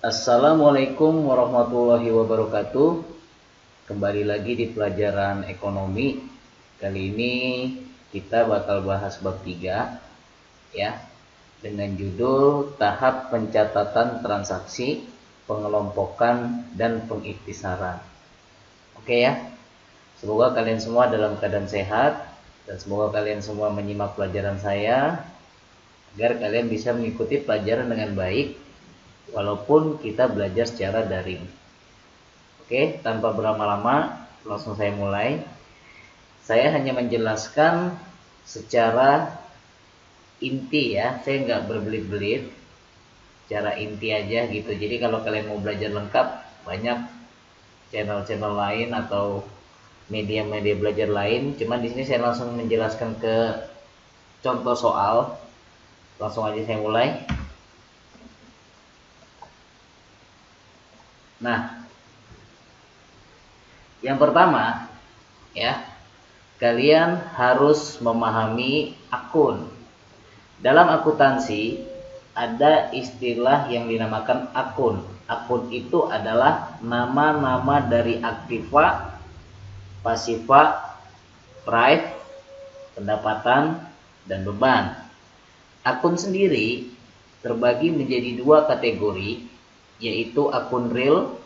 Assalamualaikum warahmatullahi wabarakatuh. Kembali lagi di pelajaran ekonomi. Kali ini kita bakal bahas bab 3 ya, dengan judul tahap pencatatan transaksi, pengelompokan dan pengiktisaran. Oke ya. Semoga kalian semua dalam keadaan sehat dan semoga kalian semua menyimak pelajaran saya agar kalian bisa mengikuti pelajaran dengan baik walaupun kita belajar secara daring. Oke, tanpa berlama-lama langsung saya mulai. Saya hanya menjelaskan secara inti ya, saya nggak berbelit-belit, secara inti aja gitu. Jadi kalau kalian mau belajar lengkap, banyak channel-channel lain atau media-media belajar lain. Cuman di sini saya langsung menjelaskan ke contoh soal. Langsung aja saya mulai. Nah, yang pertama ya, kalian harus memahami akun. Dalam akuntansi ada istilah yang dinamakan akun. Akun itu adalah nama-nama dari aktiva, pasiva, prive, pendapatan, dan beban. Akun sendiri terbagi menjadi dua kategori, yaitu akun real.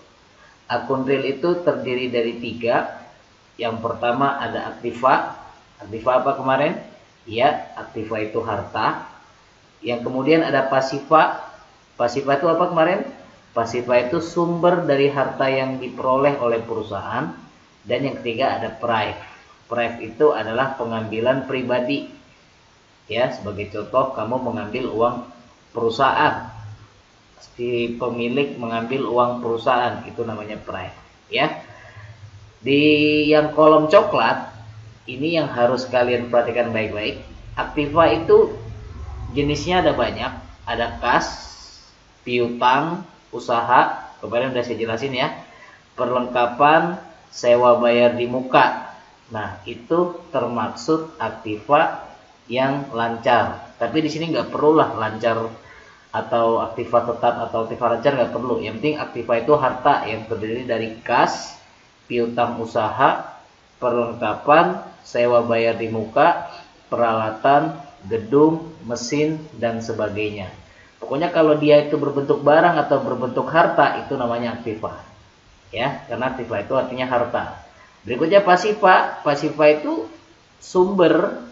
Akun real itu terdiri dari 3. Yang pertama ada aktiva. Aktiva apa kemarin? Ya, aktiva itu harta. Yang kemudian ada pasiva. Pasiva itu apa kemarin? Pasiva itu sumber dari harta yang diperoleh oleh perusahaan. Dan yang ketiga ada prive. Prive itu adalah pengambilan pribadi. Ya, sebagai contoh kamu mengambil uang perusahaan. Si pemilik mengambil uang perusahaan, itu namanya prive ya. Di yang kolom coklat ini yang harus kalian perhatikan baik-baik. Aktiva itu jenisnya ada banyak, ada kas, piutang, usaha, kemarin udah saya jelasin ya. Perlengkapan, sewa bayar di muka. Nah, itu termaksud aktiva yang lancar. Tapi di sini nggak perlulah lancar atau aktiva tetap atau aktiva lancar, nggak perlu. Yang penting aktiva itu harta yang terdiri dari kas, piutang usaha, perlengkapan, sewa bayar di muka, peralatan, gedung, mesin, dan sebagainya. Pokoknya kalau dia itu berbentuk barang atau berbentuk harta, itu namanya aktiva ya, karena aktiva itu artinya harta. Berikutnya pasiva. Pasiva itu sumber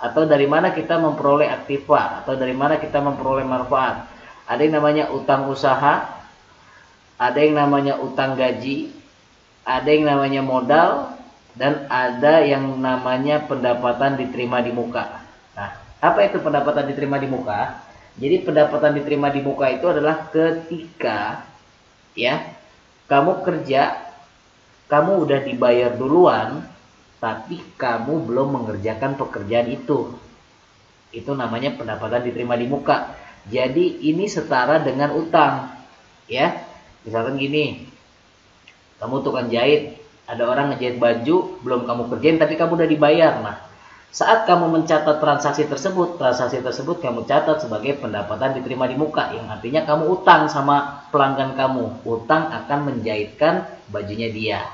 atau dari mana kita memperoleh aktiva, atau dari mana kita memperoleh manfaat. Ada yang namanya utang usaha, ada yang namanya utang gaji, ada yang namanya modal, dan ada yang namanya pendapatan diterima di muka. Nah, apa itu pendapatan diterima di muka? Jadi pendapatan diterima di muka itu adalah ketika ya, kamu kerja, kamu udah dibayar duluan, tapi kamu belum mengerjakan pekerjaan itu. Itu namanya pendapatan diterima di muka. Jadi ini setara dengan utang ya. Misalkan gini, kamu tukang jahit, ada orang ngejahit baju, belum kamu kerjain tapi kamu udah dibayar. Nah, saat kamu mencatat transaksi tersebut kamu catat sebagai pendapatan diterima di muka, yang artinya kamu utang sama pelanggan kamu. Utang akan menjahitkan bajunya dia.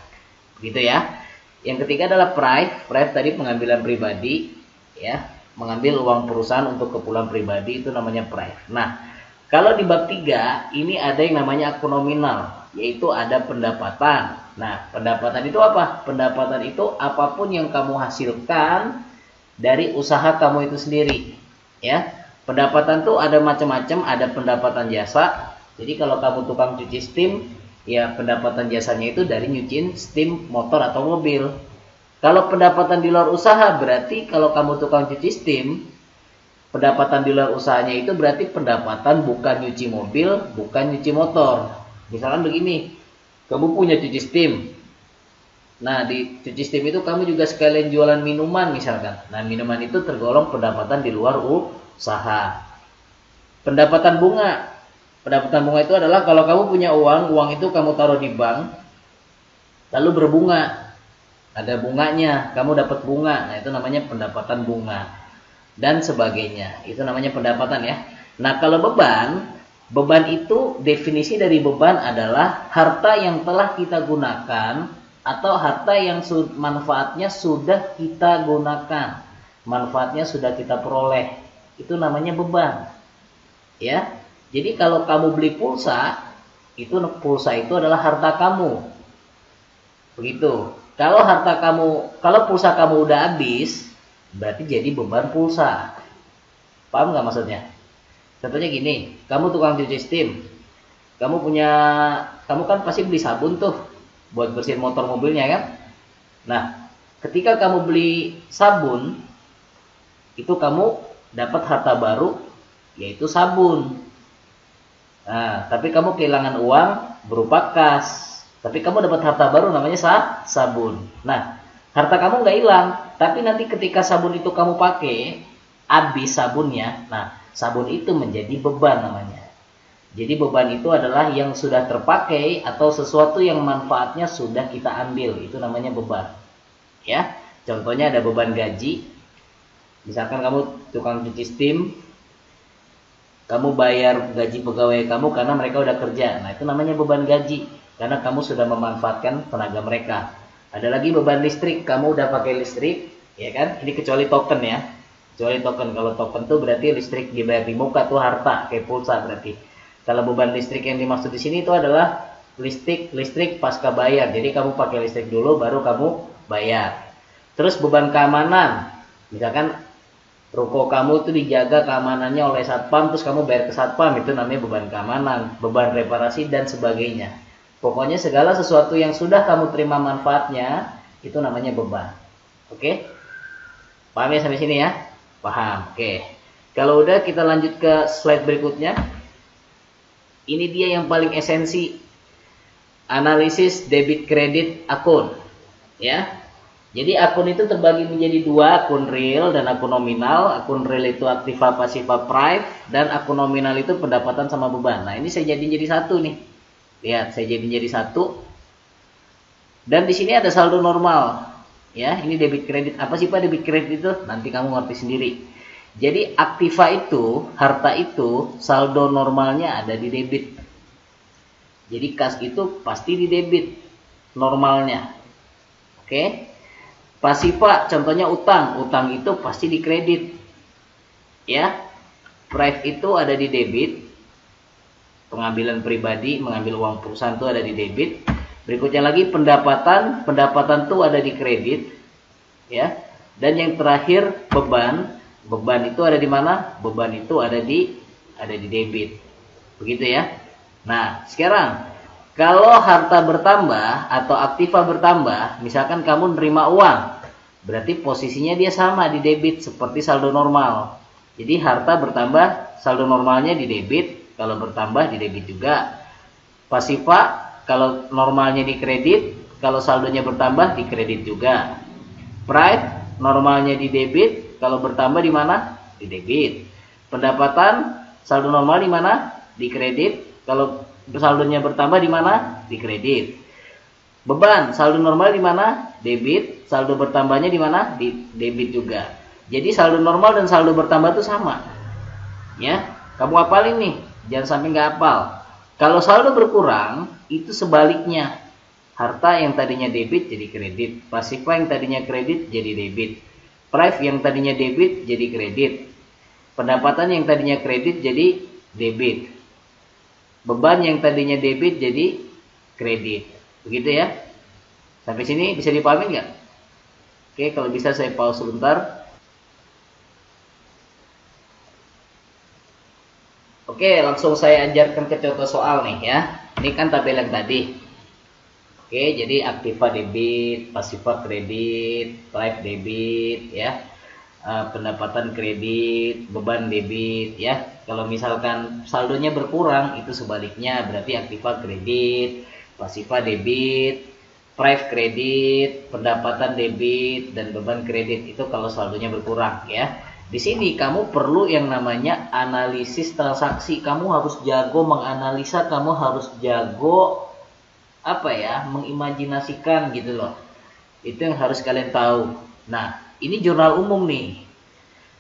Begitu ya. Yang ketiga adalah prive. Prive tadi pengambilan pribadi ya, mengambil uang perusahaan untuk keperluan pribadi, itu namanya prive. Nah, kalau di bab 3 ini ada yang namanya akun nominal, yaitu ada pendapatan. Nah, pendapatan itu apa? Pendapatan itu apapun yang kamu hasilkan dari usaha kamu itu sendiri ya. Pendapatan tuh ada macam-macam, ada pendapatan jasa. Jadi kalau kamu tukang cuci steam, ya pendapatan jasanya itu dari nyuciin steam motor atau mobil. Kalau pendapatan di luar usaha, berarti kalau kamu tukang cuci steam, pendapatan di luar usahanya itu berarti pendapatan bukan nyuci mobil, bukan nyuci motor. Misalkan begini, kamu punya cuci steam. Nah, di cuci steam itu kamu juga sekalian jualan minuman misalkan. Nah, minuman itu tergolong pendapatan di luar usaha. Pendapatan bunga. Pendapatan bunga itu adalah kalau kamu punya uang, uang itu kamu taruh di bank, lalu berbunga. Ada bunganya, kamu dapat bunga. Nah, itu namanya pendapatan bunga. Dan sebagainya. Itu namanya pendapatan ya. Nah, kalau beban, Beban itu, definisi dari beban adalah harta yang telah kita gunakan atau harta yang manfaatnya sudah kita gunakan, manfaatnya sudah kita peroleh. Itu namanya beban. Ya. Jadi kalau kamu beli pulsa itu adalah harta kamu. Begitu. Kalau pulsa kamu udah habis, berarti jadi beban pulsa. Paham nggak maksudnya? Contohnya gini, kamu tukang cuci steam, kamu kan pasti beli sabun tuh buat bersihin motor mobilnya kan. Nah, ketika kamu beli sabun, itu kamu dapat harta baru, yaitu sabun. Nah, tapi kamu kehilangan uang berupa kas, tapi kamu dapat harta baru namanya sabun. Nah, harta kamu nggak hilang, tapi nanti ketika sabun itu kamu pakai, habis sabunnya, nah sabun itu menjadi beban namanya. Jadi beban itu adalah yang sudah terpakai atau sesuatu yang manfaatnya sudah kita ambil, itu namanya beban. Ya, contohnya ada beban gaji. Misalkan kamu tukang cuci steam, kamu bayar gaji pegawai kamu karena mereka udah kerja. Nah, itu namanya beban gaji karena kamu sudah memanfaatkan tenaga mereka. Ada lagi beban listrik, kamu udah pakai listrik, ya kan? Ini kecuali token ya. Kecuali token, kalau token tuh berarti listrik dibayar di muka tuh harta, kayak pulsa berarti. Kalau beban listrik yang dimaksud di sini itu adalah listrik pasca bayar. Jadi kamu pakai listrik dulu baru kamu bayar. Terus beban keamanan. Misalkan ruko kamu itu dijaga keamanannya oleh satpam, terus kamu bayar ke satpam, itu namanya beban keamanan, beban reparasi dan sebagainya. Pokoknya segala sesuatu yang sudah kamu terima manfaatnya itu namanya beban. Oke? Paham ya sampai sini ya? Paham. Oke. Kalau udah kita lanjut ke slide berikutnya. Ini dia yang paling esensi. Analisis debit kredit akun. Ya. Jadi akun itu terbagi menjadi dua, akun real dan akun nominal. Akun real itu aktiva, pasiva, prive, dan akun nominal itu pendapatan sama beban. Nah, ini saya jadi satu nih. Lihat, saya jadi satu. Dan di sini ada saldo normal. Ya, ini debit kredit. Apa sih Pak debit kredit itu? Nanti kamu ngerti sendiri. Jadi aktiva itu, harta itu, saldo normalnya ada di debit. Jadi kas itu pasti di debit normalnya. Oke. Pasiva contohnya utang. Utang itu pasti di kredit. Ya. Prive itu ada di debit. Pengambilan pribadi, mengambil uang perusahaan itu ada di debit. Berikutnya lagi pendapatan tuh ada di kredit, ya. Dan yang terakhir beban itu ada di mana? Beban itu ada di debit, begitu ya. Nah, sekarang kalau harta bertambah atau aktiva bertambah, misalkan kamu nerima uang, berarti posisinya dia sama di debit seperti saldo normal. Jadi harta bertambah, saldo normalnya di debit, kalau bertambah di debit juga. Pasiva kalau normalnya di kredit, kalau saldonya bertambah di kredit juga. Prive normalnya di debit, kalau bertambah di mana? Di debit. Pendapatan saldo normal di mana? Di kredit, kalau saldonya bertambah di mana? Di kredit. Beban saldo normal di mana? Debit, saldo bertambahnya di mana? Di debit juga. Jadi saldo normal dan saldo bertambah itu sama. Ya, kamu hafalin nih, jangan sampai nggak hafal. Kalau saldo berkurang, itu sebaliknya. Harta yang tadinya debit jadi kredit. Pasiva yang tadinya kredit jadi debit. Prive yang tadinya debit jadi kredit. Pendapatan yang tadinya kredit jadi debit. Beban yang tadinya debit jadi kredit. Begitu ya. Sampai sini bisa dipahami nggak? Oke, kalau bisa saya pause sebentar. Oke, langsung saya ajarkan ke contoh soal nih ya. Ini kan tabel yang tadi. Oke, jadi aktiva debit, pasiva kredit, prive debit ya. Pendapatan kredit, beban debit ya. Kalau misalkan saldonya berkurang, itu sebaliknya berarti aktiva kredit, pasiva debit, prive kredit, pendapatan debit, dan beban kredit. Itu kalau saldonya berkurang ya. Di sini kamu perlu yang namanya analisis transaksi. Kamu harus jago menganalisa, kamu harus jago mengimajinasikan gitu loh. Itu yang harus kalian tahu. Nah, ini jurnal umum nih.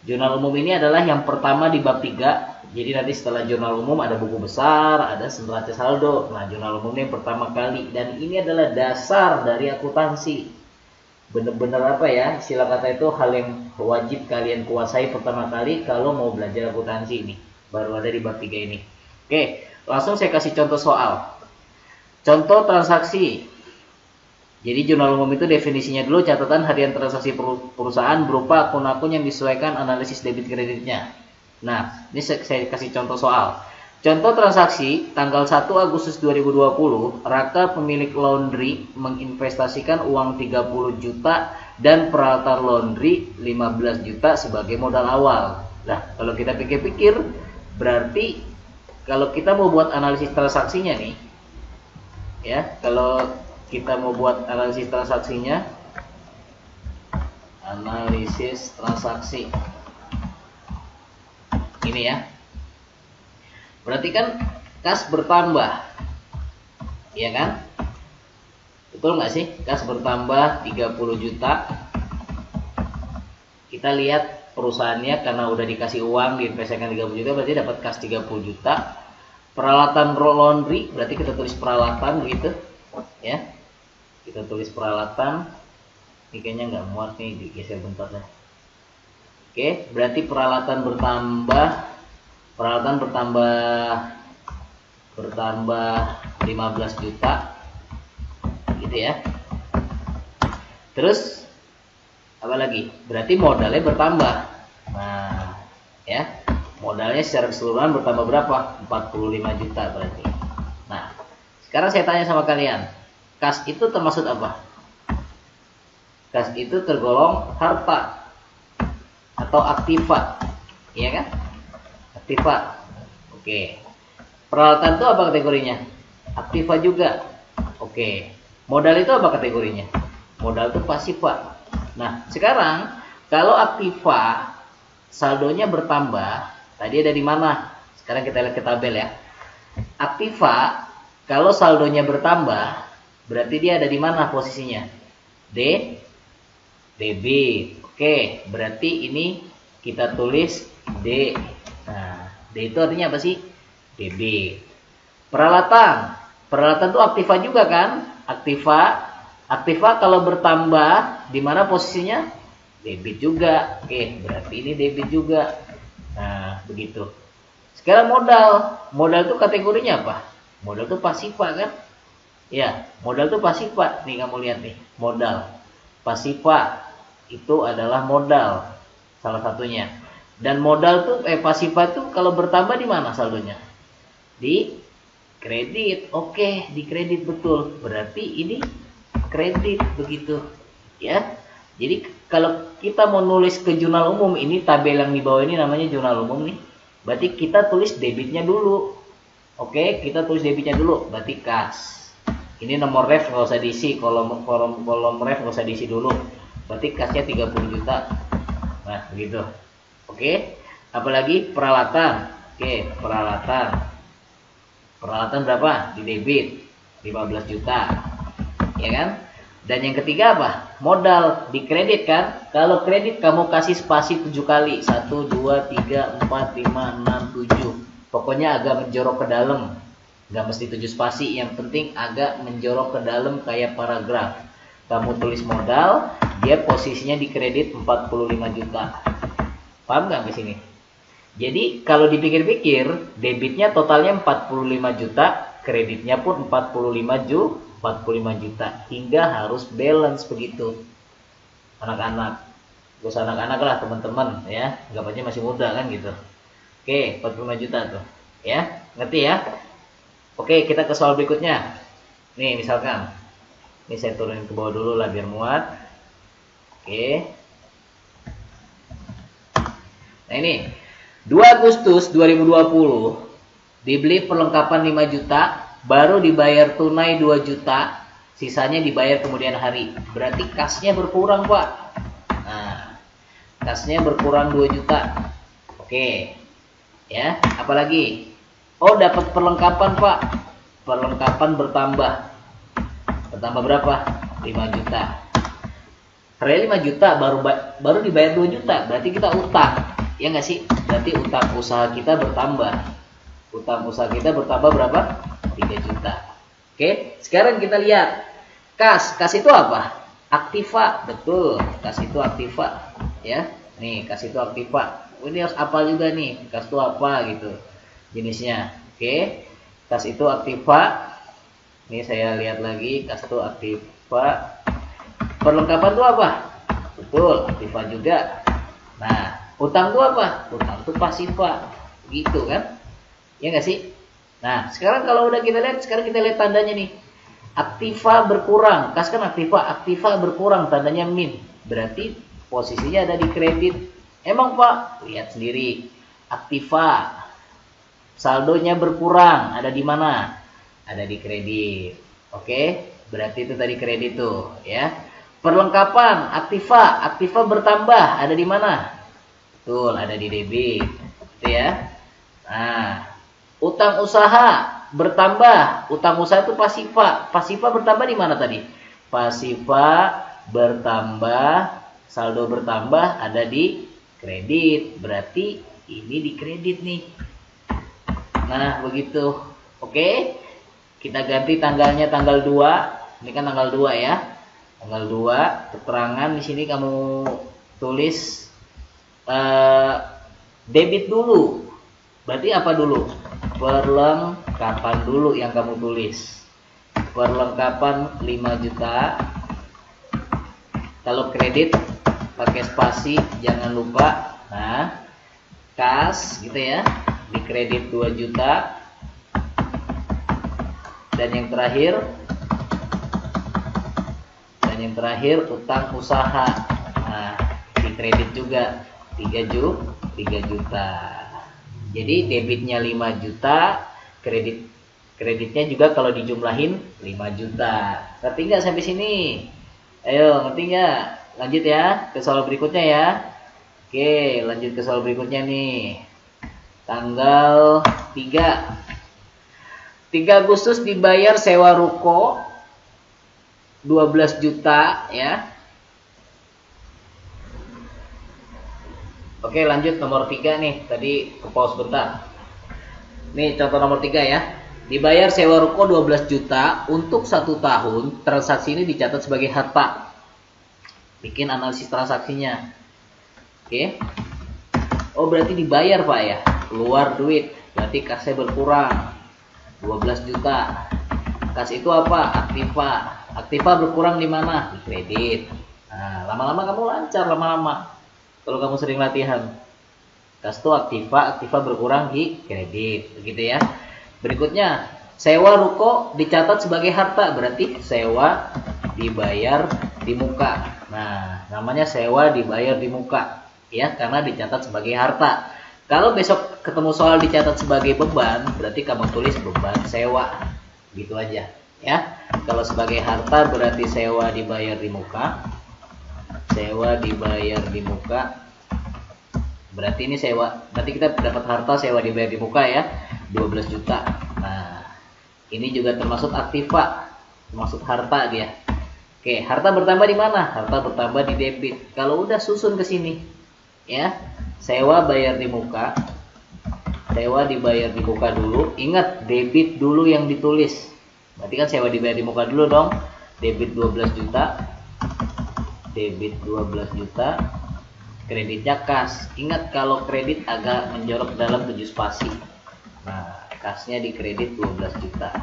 Jurnal umum ini adalah yang pertama di bab 3. Jadi nanti setelah jurnal umum ada buku besar, ada neraca saldo. Nah, jurnal umum ini yang pertama kali, dan ini adalah dasar dari akuntansi. Bener-bener apa ya, istilah kata itu hal yang wajib kalian kuasai pertama kali kalau mau belajar akuntansi ini. Baru ada di bab 3 ini. Oke, langsung saya kasih contoh soal. Contoh transaksi. Jadi jurnal umum itu definisinya dulu, catatan harian transaksi perusahaan berupa akun-akun yang disesuaikan analisis debit kreditnya. Nah, ini saya kasih contoh soal. Contoh transaksi, tanggal 1 Agustus 2020, Raka pemilik laundry menginvestasikan uang 30 juta dan peralatan laundry 15 juta sebagai modal awal. Nah, kalau kita pikir-pikir, berarti kalau kita mau buat analisis transaksinya nih, ya, kalau kita mau buat analisis transaksinya, analisis transaksi ini ya, berarti kan kas bertambah, ya kan? Betul nggak sih? Kas bertambah 30 juta. Kita lihat perusahaannya karena udah dikasih uang diinvestasikan 30 juta, berarti dapat kas 30 juta. Peralatan laundry, berarti kita tulis peralatan gitu ya. Kita tulis peralatan. Ini kayaknya nggak muat nih, digeser bentar ya. Oke, berarti peralatan bertambah 15 juta gitu ya. Terus apa lagi? Berarti modalnya bertambah. Nah, ya. Modalnya secara keseluruhan bertambah berapa? 45 juta berarti. Nah, sekarang saya tanya sama kalian. Kas itu termasuk apa? Kas itu tergolong harta atau aktiva, iya kan? Aktiva. Oke. Peralatan itu apa kategorinya? Aktiva juga. Oke. Modal itu apa kategorinya? Modal itu pasiva. Nah, sekarang kalau aktiva saldonya bertambah, tadi ada di mana? Sekarang kita lihat ke tabel ya. Aktiva kalau saldonya bertambah, berarti dia ada di mana posisinya? Debit. Oke, berarti ini kita tulis D. Nah, D itu artinya apa sih? Debit. Peralatan itu aktiva juga kan? Aktiva kalau bertambah di mana posisinya? Debit juga. Oke, berarti ini debit juga. Nah, begitu. Sekarang modal itu kategorinya apa? Modal itu pasiva kan? Ya, modal itu pasiva. Nih kamu lihat nih, modal. Pasiva itu adalah modal salah satunya. Dan modal tuh pasiva itu kalau bertambah di mana saldonya? Di kredit. Oke, di kredit betul. Berarti ini kredit begitu. Ya. Jadi kalau kita mau nulis ke jurnal umum, ini tabel yang di bawah ini namanya jurnal umum nih. Berarti kita tulis debitnya dulu. Oke, kita tulis debitnya dulu. Berarti kas. Ini nomor ref nggak usah diisi, kolom ref nggak usah diisi dulu. Berarti kasnya 30 juta. Nah, begitu. Oke. Apalagi peralatan. Oke, peralatan. Peralatan berapa? Di debit 15 juta. Ya kan? Dan yang ketiga apa? Modal di kredit kan? Kalau kredit kamu kasih spasi 7 kali. 1 2 3 4 5 6 7. Pokoknya agak menjorok ke dalam. Nggak mesti 7 spasi, yang penting agak menjorok ke dalam kayak paragraf. Kamu tulis modal, dia posisinya di kredit 45 juta. Paham nggak ke sini? Jadi kalau dipikir-pikir, debitnya totalnya 45 juta, kreditnya pun 45 juta, hingga harus balance begitu. Anak-anak, gak usah anak-anak lah teman-teman ya, anggapannya masih muda kan gitu. Oke, 45 juta tuh, ya, ngerti ya? Oke, kita ke soal berikutnya. Nih, misalkan. Ini saya turunin ke bawah dulu lah biar muat. Oke. Nah ini. 2 Agustus 2020. Dibeli perlengkapan 5 juta. Baru dibayar tunai 2 juta. Sisanya dibayar kemudian hari. Berarti kasnya berkurang, Pak. Nah. Kasnya berkurang 2 juta. Oke. Ya, apalagi? Oh, dapat perlengkapan, Pak. Perlengkapan bertambah. Bertambah berapa? 5 juta. Harganya 5 juta, baru dibayar 2 juta. Berarti kita utang. Ya nggak sih? Berarti utang usaha kita bertambah. Utang usaha kita bertambah berapa? 3 juta. Oke, sekarang kita lihat kas. Kas itu apa? Aktiva, betul. Kas itu aktiva, ya. Nih, kas itu aktiva. Ini harus apa juga nih? Kas itu apa gitu jenisnya. Oke, kas itu aktiva. Ini saya lihat lagi, kas itu aktiva. Perlengkapan itu apa? Betul, aktiva juga. Nah, utang itu apa? Utang itu pasiva, gitu kan? Ya nggak sih? Nah, sekarang kalau udah kita lihat, sekarang kita lihat tandanya nih. Aktiva berkurang, kas kan aktiva berkurang, tandanya min. Berarti posisinya ada di kredit. Emang Pak? Lihat sendiri. Aktiva, saldonya berkurang, ada di mana? Ada di kredit. Oke, berarti itu tadi kredit tuh, ya. Perlengkapan, aktiva bertambah, ada di mana? Betul, ada di debit, gitu ya. Nah, utang usaha bertambah, utang usaha itu pasiva. Pasiva bertambah di mana tadi? Pasiva bertambah, saldo bertambah ada di kredit. Berarti ini di kredit nih. Nah, begitu. Oke. Kita ganti tanggalnya tanggal 2. Ini kan tanggal 2 ya. Tanggal 2, keterangan di sini kamu tulis debit dulu. Berarti apa dulu? Perlengkapan dulu yang kamu tulis. Perlengkapan 5 juta. Kalau kredit pakai spasi, jangan lupa. Nah, kas gitu ya. Di kredit 2 juta. Dan yang terakhir utang usaha. Nah, di kredit juga 3 juta. Jadi debitnya 5 juta, kreditnya juga kalau dijumlahin 5 juta. Ngerti nggak sampai sini? Ayo, ngerti nggak? Lanjut ya ke soal berikutnya ya. Oke, lanjut ke soal berikutnya nih. Tanggal 3 Agustus dibayar sewa ruko 12 juta ya. Oke, lanjut nomor 3 nih. Tadi ke pause bentar. Nih contoh nomor 3 ya. Dibayar sewa ruko 12 juta untuk 1 tahun. Transaksi ini dicatat sebagai harta. Bikin analisis transaksinya. Oke. Oh, berarti dibayar Pak ya. Keluar duit. Berarti kasnya berkurang. 12 juta. Kas itu apa? Aktiva. Aktiva berkurang di mana? Di kredit. Nah, lama-lama kamu lancar lama-lama. Kalau kamu sering latihan. Kas itu aktiva berkurang di kredit, begitu ya. Berikutnya, sewa ruko dicatat sebagai harta, berarti sewa dibayar di muka. Nah, namanya sewa dibayar di muka, ya, karena dicatat sebagai harta. Kalau besok ketemu soal dicatat sebagai beban, berarti kamu tulis beban sewa, gitu aja, ya. Kalau sebagai harta berarti sewa dibayar di muka. Sewa dibayar di muka. Berarti ini sewa. Berarti kita dapat harta sewa dibayar di muka ya. 12 juta. Nah, ini juga termasuk aktiva. Termasuk harta dia. Oke, harta bertambah di mana? Harta bertambah di debit. Kalau udah susun ke sini. Ya. Sewa bayar di muka. Sewa dibayar di muka dulu. Ingat, debit dulu yang ditulis. Berarti kan sewa dibayar di muka dulu dong. Debit 12 juta. Debit 12 juta, kreditnya kas. Ingat kalau kredit agak menjorok dalam 7 spasi. Nah, kasnya di kredit 12 juta.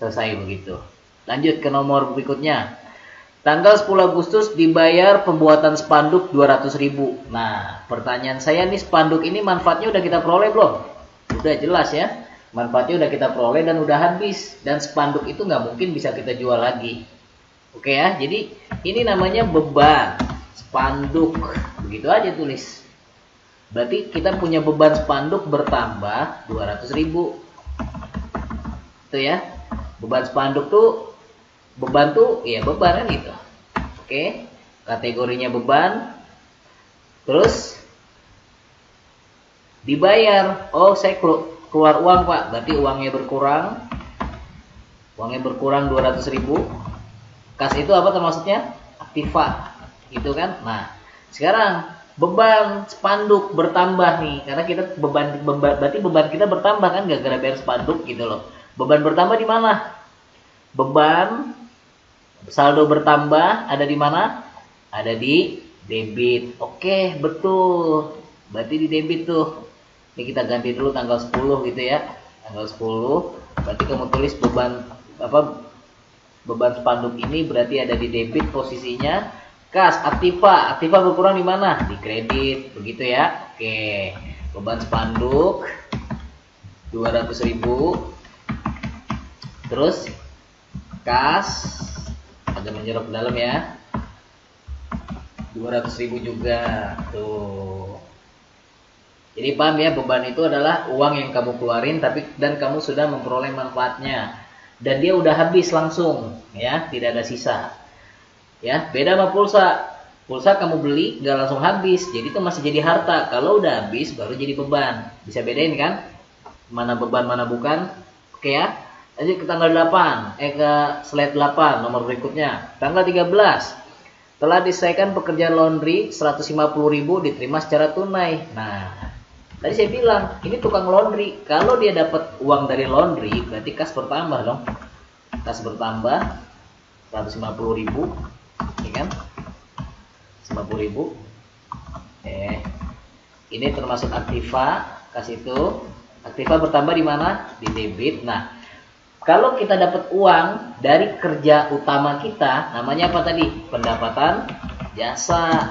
Selesai begitu. Lanjut ke nomor berikutnya. Tanggal 10 Agustus dibayar pembuatan spanduk 200.000. Nah, pertanyaan saya nih, spanduk ini manfaatnya udah kita peroleh belum? Udah jelas ya. Manfaatnya udah kita peroleh dan udah habis. Dan spanduk itu nggak mungkin bisa kita jual lagi. Oke ya, jadi ini namanya beban spanduk. Begitu aja tulis. Berarti kita punya beban spanduk bertambah 200.000. Itu ya. Beban spanduk tuh, beban tuh ya beban kan gitu. Oke, kategorinya beban. Terus dibayar. Oh, saya keluar uang Pak. Berarti uangnya berkurang. Uangnya berkurang 200.000. Kas itu apa termasuknya? Aktiva, gitu kan? Nah, sekarang beban spanduk bertambah nih, karena kita berarti beban kita bertambah kan gara-gara bayar spanduk gitu loh. Beban bertambah di mana? Beban saldo bertambah ada di mana? Ada di debit. Oke, betul. Berarti di debit tuh. Ini kita ganti dulu tanggal 10 gitu ya. Tanggal 10. Berarti kamu tulis beban spanduk ini berarti ada di debit posisinya. Kas, aktiva berkurang di mana? Di kredit, begitu ya. Oke, beban spanduk 200.000. Terus kas agak menjerok ke dalam ya. 200.000 juga. Tuh. Jadi paham ya, beban itu adalah uang yang kamu keluarin dan kamu sudah memperoleh manfaatnya. Dan dia udah habis langsung ya, tidak ada sisa. Ya, beda sama pulsa. Pulsa kamu beli nggak langsung habis, jadi itu masih jadi harta. Kalau udah habis baru jadi beban. Bisa bedain kan? Mana beban, mana bukan? Oke ya. Lanjut ke tanggal 8, ke slide 8 nomor berikutnya. Tanggal 13. Telah diselesaikan pekerjaan laundry 150.000 diterima secara tunai. Nah, tadi saya bilang, ini tukang laundry. Kalau dia dapat uang dari laundry, berarti kas bertambah dong. Kas bertambah 150.000. Ya kan? 50.000. Ini termasuk aktiva, kas itu. Aktiva bertambah di mana? Di debit. Nah, kalau kita dapat uang dari kerja utama kita, namanya apa tadi? Pendapatan jasa.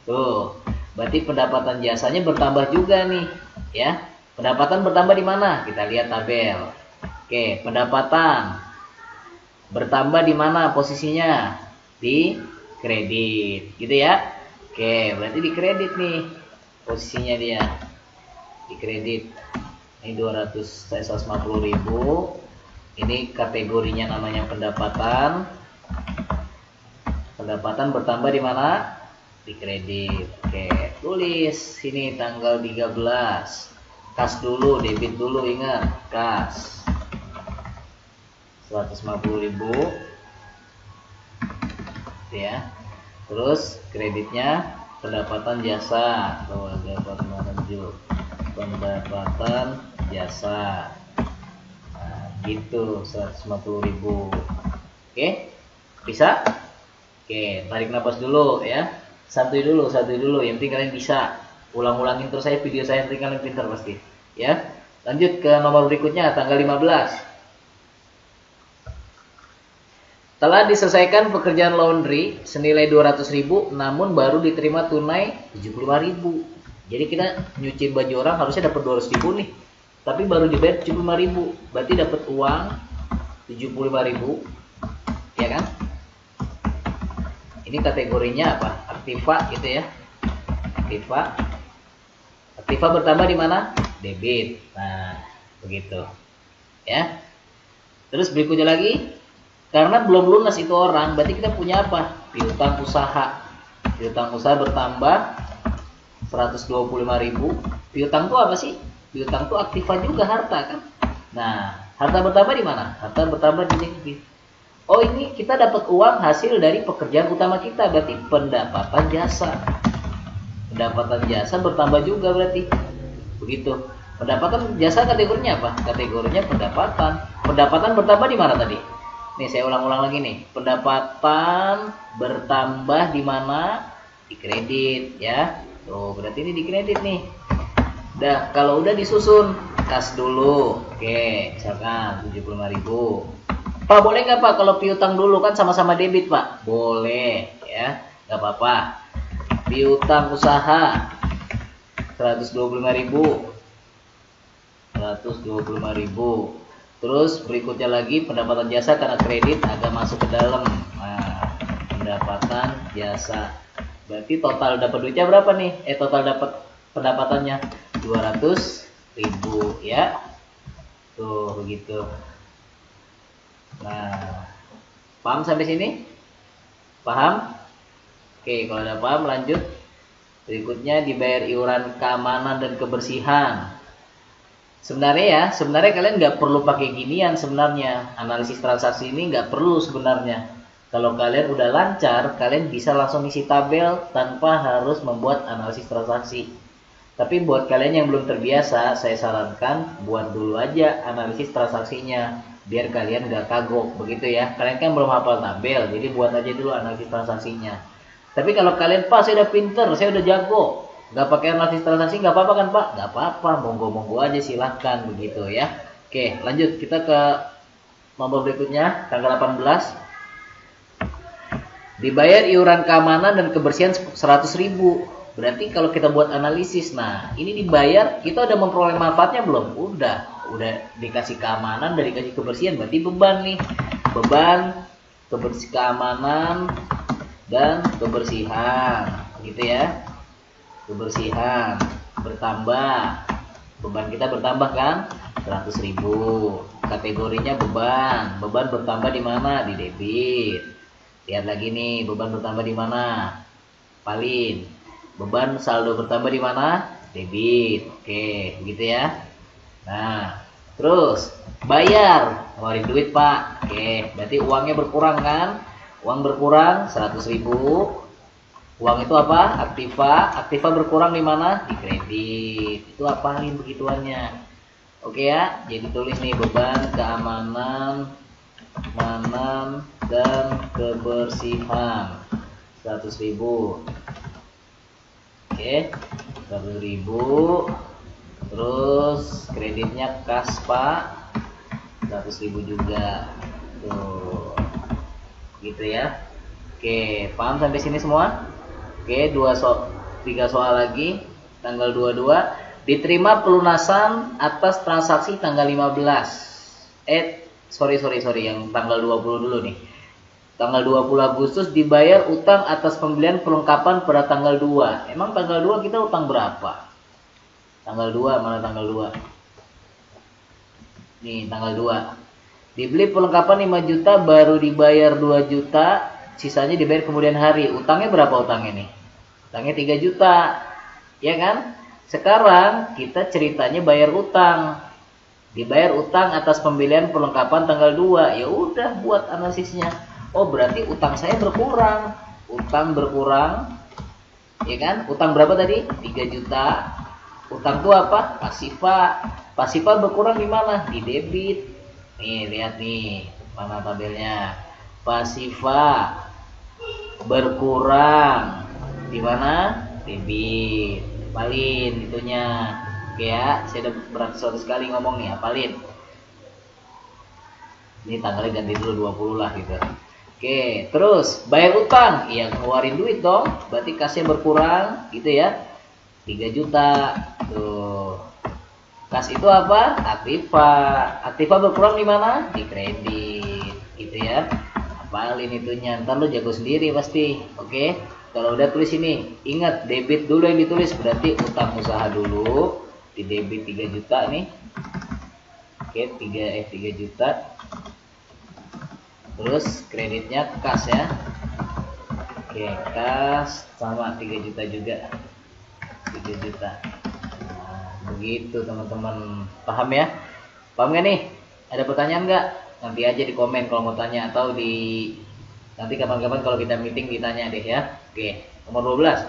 Tuh, berarti pendapatan jasanya bertambah juga nih, ya. Pendapatan bertambah di mana? Kita lihat tabel. Oke, pendapatan bertambah di mana posisinya? Di kredit, gitu ya. Oke, berarti di kredit nih posisinya dia. Di kredit. Ini 150.000. Ini kategorinya namanya pendapatan. Pendapatan bertambah di mana? Di kredit. Oke, tulis sini tanggal 13. Kas dulu, debit dulu, ingat. Kas 150.000. Ya. Terus kreditnya pendapatan jasa. Tuh, pendapatan jasa. Nah, gitu 150.000. Oke? Bisa? Oke, tarik nafas dulu ya. Santuy dulu. Yang penting kalian bisa. Ulang-ulangin terus saya video saya, nanti kalian pintar pasti. Ya. Lanjut ke nomor berikutnya, tanggal 15. Telah diselesaikan pekerjaan laundry senilai 200.000, namun baru diterima tunai 75.000. Jadi kita nyuci baju orang harusnya dapat 200.000 nih, tapi baru dibayar 75.000. Berarti dapat uang 75.000, ya kan? Ini kategorinya apa? Aktiva gitu ya. Aktiva bertambah di mana? Debit. Nah, begitu. Ya. Terus berikutnya lagi. Karena belum lunas itu orang, berarti kita punya apa? Piutang usaha. Piutang usaha bertambah 125.000. Piutang itu apa sih? Piutang itu aktiva juga, harta kan? Nah, harta bertambah di mana? Harta bertambah di debit. Oh, ini kita dapat uang hasil dari pekerjaan utama kita, berarti pendapatan jasa. Pendapatan jasa bertambah juga berarti. Begitu. Pendapatan jasa kategorinya apa? Kategorinya pendapatan. Pendapatan bertambah di mana tadi? Nih saya ulang-ulang lagi nih. Pendapatan bertambah di mana? Di kredit ya. Tuh, berarti ini di kredit nih. Udah, kalau udah disusun kas dulu. Oke, misalkan 75.000. Pak, boleh nggak Pak kalau piutang dulu, kan sama-sama debit Pak? Boleh ya, nggak apa-apa. Piutang usaha 125.000. 125.000. Terus berikutnya lagi pendapatan jasa karena kredit agak masuk ke dalam. Nah, pendapatan jasa. Berarti total dapat duitnya berapa nih? Total dapat pendapatannya 200.000 ya. Tuh, begitu. Nah, paham sampai sini? Paham? Oke, kalau udah paham lanjut. Berikutnya dibayar iuran keamanan dan kebersihan. Sebenarnya kalian nggak perlu pakai ginian sebenarnya. Analisis transaksi ini nggak perlu sebenarnya. Kalau kalian udah lancar, kalian bisa langsung isi tabel tanpa harus membuat analisis transaksi. Tapi buat kalian yang belum terbiasa, saya sarankan buat dulu aja analisis transaksinya, biar kalian gak kagok, begitu ya. Kalian kan belum hafal tabel, jadi buat aja dulu analisis transaksinya. Tapi kalau kalian, Pak, saya udah pinter, saya udah jago, gak pakai analisis transaksi, gak apa-apa kan, Pak? Gak apa-apa, monggo-monggo aja, silahkan, begitu ya. Oke, lanjut, kita ke nomor berikutnya, tanggal 18. Dibayar iuran keamanan dan kebersihan 100.000. Berarti kalau kita buat analisis, nah ini dibayar, kita udah memperoleh manfaatnya belum? Udah dikasih keamanan, udah dikasih kebersihan, berarti beban nih. Beban, keamanan dan kebersihan, gitu ya. Kebersihan bertambah, beban kita bertambah kan? 100.000. Kategorinya beban bertambah di mana? Di debit. Lihat lagi nih, beban bertambah di mana? Palin. Beban saldo bertambah di mana? Debit. Oke, gitu ya. Nah, terus bayar, ngeluarin duit, Pak. Oke, berarti uangnya berkurang kan? Uang berkurang 100.000. Uang itu apa? Aktiva. Aktiva berkurang di mana? Di kredit. Itu apalin begituannya. Oke ya, jadi tulis nih beban keamanan dan kebersihan 100.000. Oke, 100.000. Terus kreditnya kas, Pak, 100.000 juga. Tuh, gitu ya. Oke, paham sampai sini semua? Oke, 3 soal lagi. Tanggal 22 diterima pelunasan atas transaksi tanggal 15. Sorry, yang tanggal 20 dulu nih. Tanggal 20 Agustus dibayar utang atas pembelian perlengkapan pada tanggal 2. Emang tanggal 2 kita utang berapa? Tanggal 2, mana tanggal 2? Nih, tanggal 2. Dibeli perlengkapan 5 juta, baru dibayar 2 juta, sisanya dibayar kemudian hari. Utangnya berapa utangnya nih? Utangnya 3 juta. Ya kan? Sekarang kita ceritanya bayar utang. Dibayar utang atas pembelian perlengkapan tanggal 2. Ya udah, buat analisisnya. Oh, berarti utang saya berkurang. Utang berkurang. Ya kan? Utang berapa tadi? 3 juta. Utang itu apa? Pasifa. Pasifa berkurang di mana? Di debit. Nih, lihat nih. Mana tabelnya? Pasifa berkurang di mana? Debit. Apalin itunya. Oke ya, saya udah beratus sekali ngomong nih, apalin. Ini tanggalnya ganti dulu 20 lah gitu. Oke, terus bayar utang, ya ngeluarin duit dong, berarti kasnya berkurang gitu ya. 3 juta. Tuh. Kas itu apa? Aktiva. Aktiva berkurang di mana? Di kredit, gitu ya. Apalin itunya, ntar lu jago sendiri pasti. Oke. Kalau udah tulis ini, ingat debit dulu yang ditulis, berarti utang usaha dulu. Di debit 3 juta nih. Oke, 3 juta. Terus kreditnya kas ya. Oke, kas sama 3 juta juga. 3 juta. Nah, begitu teman-teman. Paham ya? Paham gak nih? Ada pertanyaan nggak? Nanti aja di komen kalau mau tanya, atau nanti kapan-kapan kalau kita meeting ditanya deh ya. Oke, nomor 12.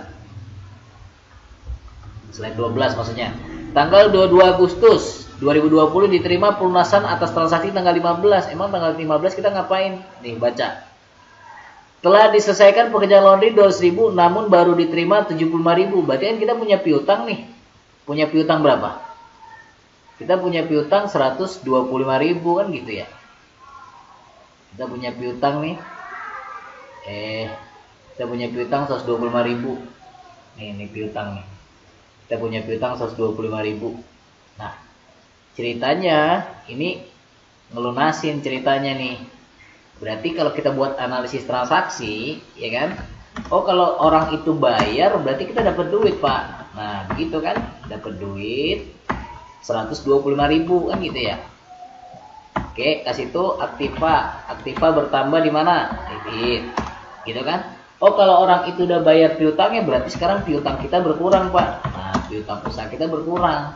Slide 12 maksudnya. Tanggal 22 Agustus 2020 diterima pelunasan atas transaksi tanggal 15. Emang tanggal 15 kita ngapain? Nih, baca. Telah diselesaikan pekerjaan laundry 200.000, namun baru diterima 75.000. Berarti kan kita punya piutang nih. Punya piutang berapa? Kita punya piutang 125.000 kan gitu ya. Kita punya piutang nih. Kita punya piutang 125.000. Ini piutang nih. Kita punya piutang 125.000. Nah, ceritanya ini ngelunasin ceritanya nih. Berarti kalau kita buat analisis transaksi, ya kan? Oh, kalau orang itu bayar berarti kita dapat duit, Pak. Nah, begitu kan? Dapat duit 125.000 kan gitu ya. Oke, kasih itu aktiva. Aktiva bertambah di mana? Debit. Gitu kan? Oh, kalau orang itu udah bayar piutangnya berarti sekarang piutang kita berkurang, Pak. Nah, piutang usaha kita berkurang.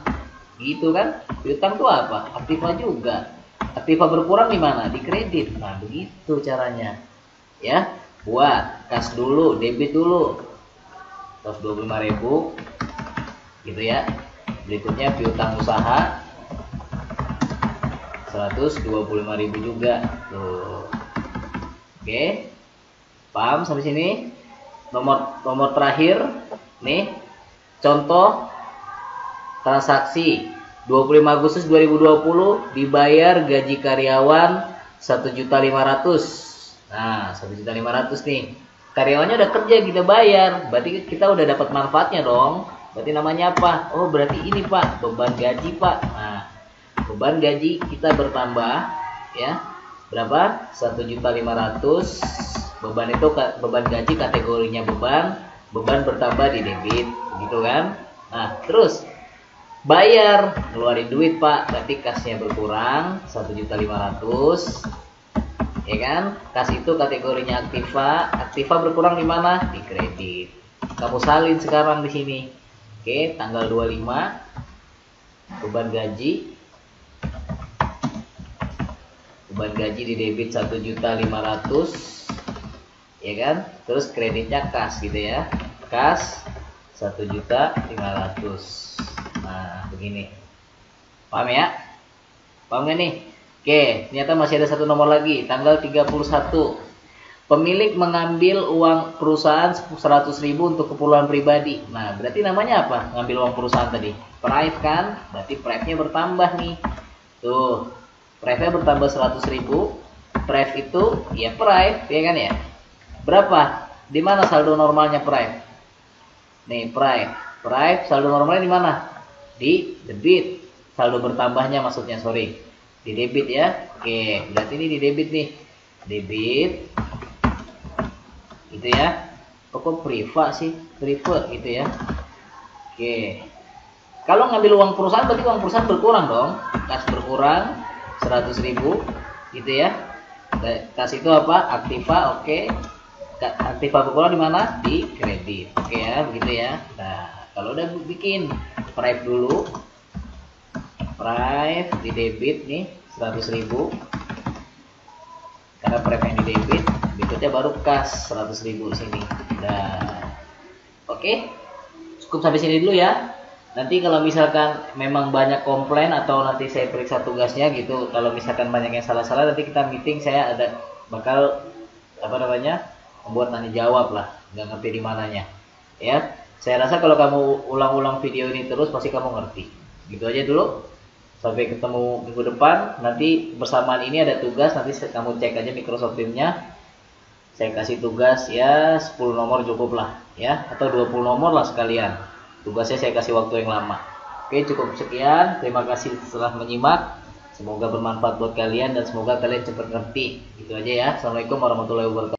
Gitu kan? Piutang itu apa? Aktiva juga. Aktiva berkurang di mana? Di kredit. Nah, begitu caranya. ya. Buat kas dulu, debit dulu 125.000 gitu ya. Berikutnya piutang usaha 125.000 juga tuh. Oke, paham sampai sini? Nomor terakhir nih, contoh transaksi 25 Agustus 2020 dibayar gaji karyawan 1.500.000. Nah, 1.500.000 nih. Karyawannya udah kerja, kita bayar. Berarti kita udah dapat manfaatnya dong. Berarti namanya apa? Oh, berarti ini Pak, beban gaji Pak. Nah, beban gaji kita bertambah ya. Berapa? 1.500.000. Beban itu beban gaji kategorinya beban bertambah di debit, gitu kan? Nah, terus bayar, ngeluarin duit Pak, berarti kasnya berkurang 1.500.000. Ya kan? Kas itu kategorinya aktiva berkurang di mana? Di kredit. Kamu salin sekarang di sini. Oke, tanggal 25 beban gaji di debit 1.500.000, ya kan? Terus kreditnya kas gitu ya. Kas 1.500.000. Nah, begini. Paham ya? Paham gak nih? Oke, ternyata masih ada satu nomor lagi, tanggal 31. Pemilik mengambil uang perusahaan 100.000 untuk keperluan pribadi. Nah, berarti namanya apa? Ngambil uang perusahaan tadi. Prive kan? Berarti prive-nya bertambah nih. Tuh, prive-nya bertambah 100.000. Prive itu ya prive, ya kan ya? Berapa? Di mana saldo normalnya prive? Nih, prive saldo normalnya di mana? Di debit. Saldo bertambahnya maksudnya, sorry. Di debit ya. Oke, berarti ini di debit nih. Debit gitu ya. Kok priva sih? Priva gitu ya. Oke. Kalau ngambil uang perusahaan berarti uang perusahaan berkurang dong. Kas berkurang 100.000 gitu ya. Kas itu apa? Aktiva, oke. Aktiva berkurang di mana? Di kredit. Oke ya, begitu ya. Nah, kalau udah bikin prive dulu. Prive di debit nih 100.000 karena prive yang di debit, berikutnya baru kas 100.000 sini. Nah, oke, cukup sampai sini dulu ya. Nanti kalau misalkan memang banyak komplain atau nanti saya periksa tugasnya gitu, kalau misalkan banyak yang salah-salah, nanti kita meeting, saya bakal membuat tanya jawab lah, nggak ngerti di mananya ya. Saya rasa kalau kamu ulang-ulang video ini terus pasti kamu ngerti. Gitu aja dulu. Sampai ketemu minggu depan. Nanti bersamaan ini ada tugas, nanti kamu cek aja Microsoft Teams-nya. Saya kasih tugas ya 10 nomor cukup lah ya, atau 20 nomor lah sekalian. Tugasnya saya kasih waktu yang lama. Oke, cukup sekian. Terima kasih telah menyimak. Semoga bermanfaat buat kalian dan semoga kalian cepat ngerti. Itu aja ya. Assalamualaikum warahmatullahi wabarakatuh.